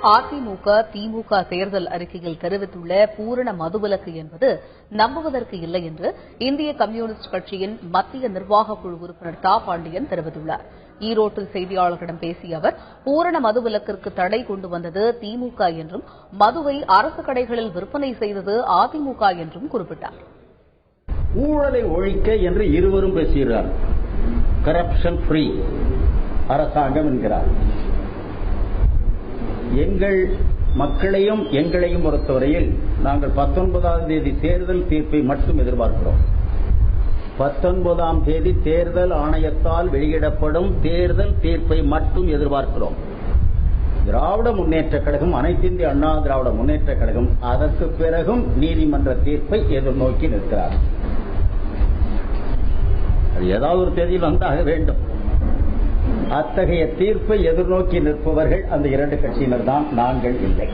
அதிமுக திமுக தேர்தல் அறிக்கையில் தெரிவித்துள்ள பூரண மதுவிலக்கு என்பது நம்புவதற்கு இல்லை என்று இந்திய கம்யூனிஸ்ட் கட்சியின் மத்திய நிர்வாகக் குழு உறுப்பினர் தா பாண்டியன் தெரிவித்துள்ளார். ஈரோட்டில் செய்தியாளர்களிடம் பேசிய அவர் பூரண மதுவிலக்கிற்கு தடை கொண்டு வந்தது திமுக என்றும் மதுவை அரசு கடைகளில் விற்பனை செய்தது அதிமுக என்றும் குறிப்பிட்டார். ஊழலை ஒழிக்க என்று இருவரும் பேசுகிறார். கரப்ஷன் ஃப்ரீ அரசாங்கம் என்கிறார். எங்கள் மக்களையும் எங்களையும் பொறுத்தவரையில் நாங்கள் 19ஆம் தேதி தேர்தல் தீர்ப்பை மட்டும் எதிர்பார்க்கிறோம். 19ஆம் தேதி தேர்தல் ஆணையத்தால் வெளியிடப்படும் தேர்தல் தீர்ப்பை மட்டும் எதிர்பார்க்கிறோம். திராவிட முன்னேற்றக் கழகம், அனைத்து இந்திய அண்ணா திராவிட முன்னேற்றக் கழகம் அதற்கு பிறகும் நீதிமன்ற தீர்ப்பை எதிர்நோக்கி நிற்கிறார். அது ஏதாவது ஒரு தேதியில் வந்தாக வேண்டும். அத்தகைய தீர்ப்பை எதிர்நோக்கி நிற்பவர்கள் அந்த இரண்டு கட்சியினர் தான், நாங்கள் இல்லை.